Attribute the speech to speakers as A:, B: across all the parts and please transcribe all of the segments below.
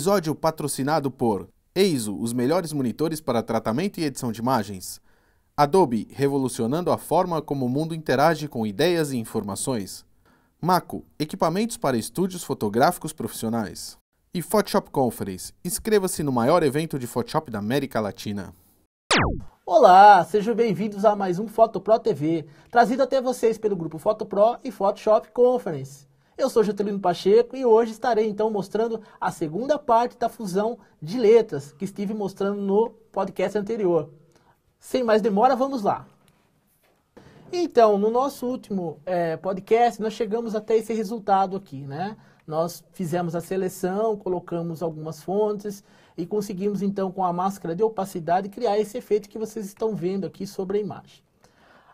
A: Episódio patrocinado por Eizo, os melhores monitores para tratamento e edição de imagens. Adobe, revolucionando a forma como o mundo interage com ideias e informações. Mako, equipamentos para estúdios fotográficos profissionais. E Photoshop Conference, inscreva-se no maior evento de Photoshop da América Latina.
B: Olá, sejam bem-vindos a mais um PhotoPro TV, trazido até vocês pelo grupo PhotoPro e Photoshop Conference. Eu sou Juscelino Pacheco e hoje estarei então mostrando a segunda parte da fusão de letras que estive mostrando no podcast anterior. Sem mais demora, vamos lá. Então, no nosso último podcast, nós chegamos até esse resultado aqui, né? Nós fizemos a seleção, colocamos algumas fontes e conseguimos então com a máscara de opacidade criar esse efeito que vocês estão vendo aqui sobre a imagem.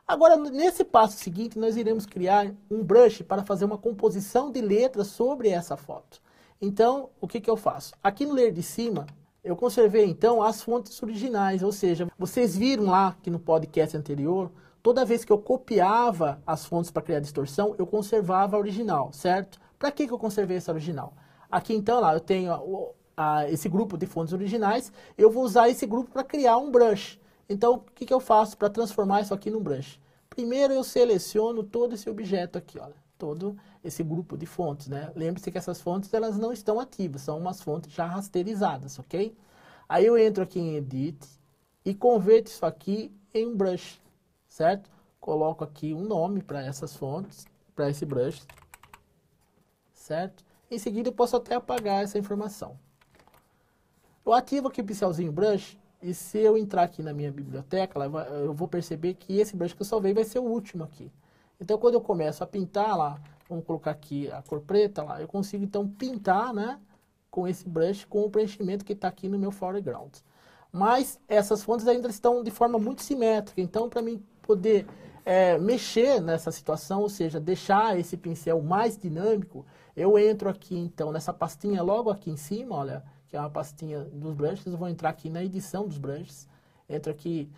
B: Agora, nesse passo seguinte, nós iremos criar um brush para fazer uma composição de letras sobre essa foto. Então, o que eu faço? Aqui no layer de cima, eu conservei então as fontes originais, ou seja, vocês viram lá que no podcast anterior, toda vez que eu copiava as fontes para criar distorção, eu conservava a original, certo? Para que eu conservei essa original? Aqui então, lá, eu tenho esse grupo de fontes originais, eu vou usar esse grupo para criar um brush. Então, o que eu faço para transformar isso aqui num brush? Primeiro, eu seleciono todo esse objeto aqui, olha, todo esse grupo de fontes, né? Lembre-se que essas fontes, elas não estão ativas, são umas fontes já rasterizadas, ok? Aí eu entro aqui em Edit e converto isso aqui em um brush, certo? Coloco aqui um nome para essas fontes, para esse brush, certo? Em seguida, eu posso até apagar essa informação. Eu ativo aqui o pincelzinho brush. E se eu entrar aqui na minha biblioteca, eu vou perceber que esse brush que eu salvei vai ser o último aqui. Então, quando eu começo a pintar lá, vamos colocar aqui a cor preta lá, eu consigo então pintar, né, com esse brush, com o preenchimento que está aqui no meu foreground. Mas essas fontes ainda estão de forma muito simétrica, então para mim poder mexer nessa situação, ou seja, deixar esse pincel mais dinâmico, eu entro aqui então nessa pastinha logo aqui em cima, olha, que é uma pastinha dos brushes, eu vou entrar aqui na edição dos brushes, entro aqui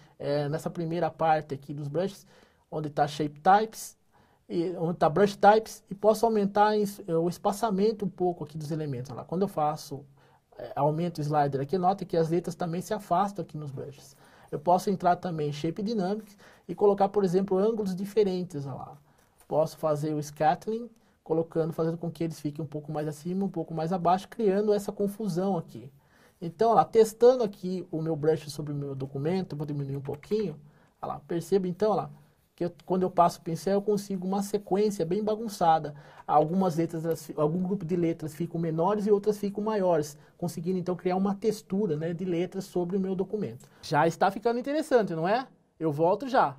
B: nessa primeira parte aqui dos brushes, onde está Shape Types, onde está Brush Types, e posso aumentar o espaçamento um pouco aqui dos elementos. Olha lá, quando eu faço, aumento o slider aqui, nota que as letras também se afastam aqui nos brushes. Eu posso entrar também em Shape Dynamics e colocar, por exemplo, ângulos diferentes. Olha lá. Posso fazer o Scattering, fazendo com que eles fiquem um pouco mais acima, um pouco mais abaixo, criando essa confusão aqui. Então, olha lá, testando aqui o meu brush sobre o meu documento, vou diminuir um pouquinho, olha lá, perceba então, olha lá, que quando eu passo o pincel eu consigo uma sequência bem bagunçada. Algumas letras, algum grupo de letras ficam menores e outras ficam maiores, conseguindo então criar uma textura, né, de letras sobre o meu documento. Já está ficando interessante, não é? Eu volto já.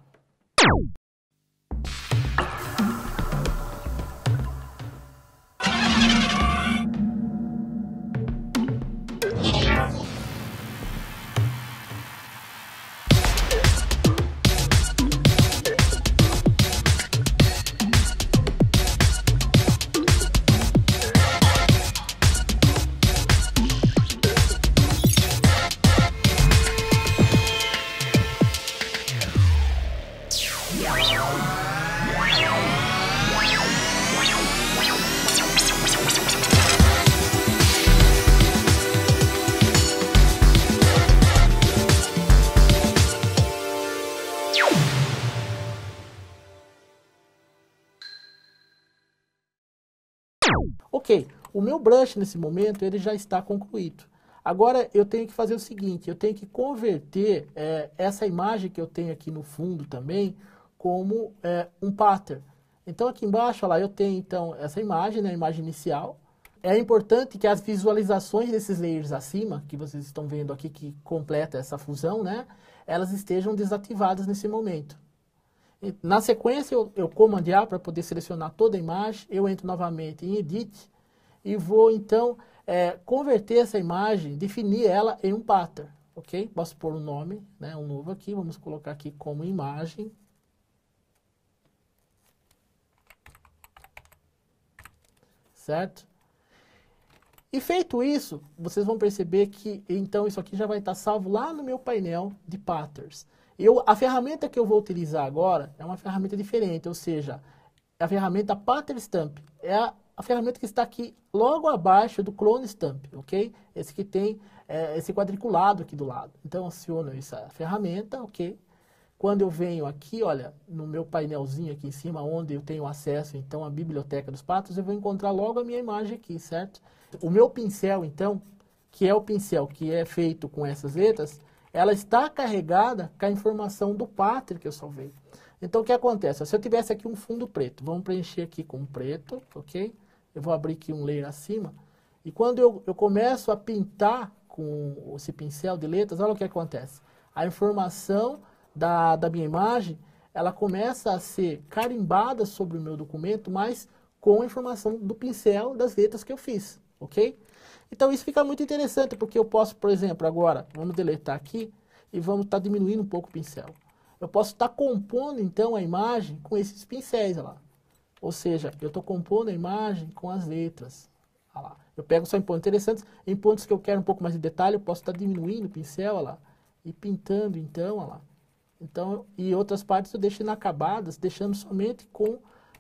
B: Ok, o meu brush nesse momento ele já está concluído. Agora eu tenho que fazer o seguinte, eu tenho que converter essa imagem que eu tenho aqui no fundo também como um pattern. Então aqui embaixo, olha lá, eu tenho então essa imagem, né, a imagem inicial. É importante que as visualizações desses layers acima, que vocês estão vendo aqui que completa essa fusão, né, elas estejam desativadas nesse momento. Na sequência, eu Command A para poder selecionar toda a imagem, eu entro novamente em Edit e vou então converter essa imagem, definir ela em um pattern, ok? Posso pôr um nome, né, um novo aqui, vamos colocar aqui como imagem. Certo? E feito isso, vocês vão perceber que então isso aqui já vai estar salvo lá no meu painel de patterns. A ferramenta que eu vou utilizar agora é uma ferramenta diferente, ou seja, a ferramenta Pattern Stamp. É a ferramenta que está aqui logo abaixo do Clone Stamp, ok? Esse que tem esse quadriculado aqui do lado. Então, aciono essa ferramenta, ok? Quando eu venho aqui, olha, no meu painelzinho aqui em cima, onde eu tenho acesso, então, à biblioteca dos patos, eu vou encontrar logo a minha imagem aqui, certo? O meu pincel, então, que é o pincel que é feito com essas letras, ela está carregada com a informação do pátrio que eu salvei. Então, o que acontece? Se eu tivesse aqui um fundo preto, vamos preencher aqui com preto, ok? Eu vou abrir aqui um layer acima. E quando eu começo a pintar com esse pincel de letras, olha o que acontece. A informação da minha imagem, ela começa a ser carimbada sobre o meu documento, mas com a informação do pincel das letras que eu fiz, ok? Então isso fica muito interessante, porque eu posso, por exemplo, agora, vamos deletar aqui e vamos estar diminuindo um pouco o pincel. Eu posso estar compondo, então, a imagem com esses pincéis, olha lá. Ou seja, eu estou compondo a imagem com as letras. Olha lá. Eu pego só em pontos interessantes, em pontos que eu quero um pouco mais de detalhe, eu posso estar diminuindo o pincel, olha lá, e pintando, então, olha lá. Então, e outras partes eu deixo inacabadas, deixando somente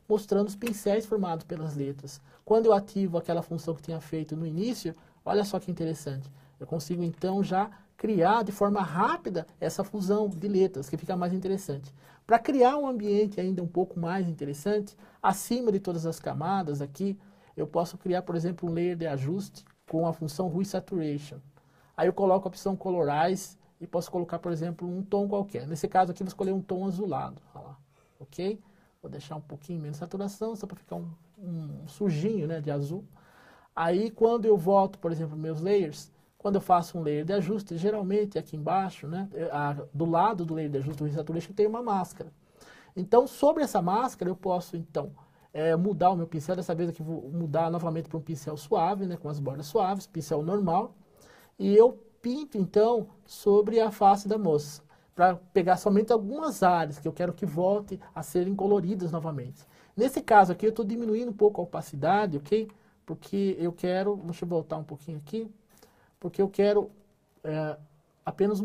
B: mostrando os pincéis formados pelas letras. Quando eu ativo aquela função que tinha feito no início, olha só que interessante. Eu consigo então já criar de forma rápida essa fusão de letras, que fica mais interessante. Para criar um ambiente ainda um pouco mais interessante, acima de todas as camadas aqui, eu posso criar, por exemplo, um layer de ajuste com a função Hue Saturation. Aí eu coloco a opção Colorize, e posso colocar, por exemplo, um tom qualquer. Nesse caso aqui, vou escolher um tom azulado. Olha lá. Ok? Vou deixar um pouquinho menos saturação, só para ficar um sujinho, né, de azul. Aí, quando eu volto, por exemplo, meus layers, quando eu faço um layer de ajuste, geralmente aqui embaixo, né, do lado do layer de ajuste do Saturation, tem uma máscara. Então, sobre essa máscara, eu posso, então, mudar o meu pincel. Dessa vez aqui, vou mudar novamente para um pincel suave, né, com as bordas suaves, pincel normal. E eu pinto, então, sobre a face da moça, para pegar somente algumas áreas que eu quero que volte a serem coloridas novamente. Nesse caso aqui, eu estou diminuindo um pouco a opacidade, ok? Porque eu quero, deixa eu voltar um pouquinho aqui, porque eu quero apenas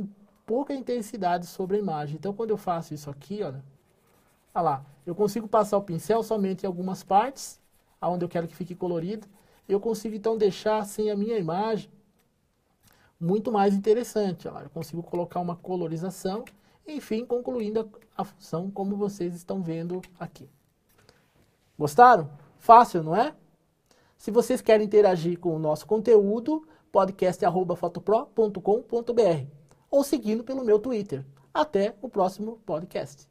B: pouca intensidade sobre a imagem. Então, quando eu faço isso aqui, olha lá, eu consigo passar o pincel somente em algumas partes, onde eu quero que fique colorido. Eu consigo, então, deixar assim a minha imagem muito mais interessante. Olha lá, eu consigo colocar uma colorização, enfim, concluindo a função como vocês estão vendo aqui. Gostaram? Fácil, não é? Se vocês querem interagir com o nosso conteúdo, podcast@fotopro.com.br ou seguindo pelo meu Twitter. Até o próximo podcast.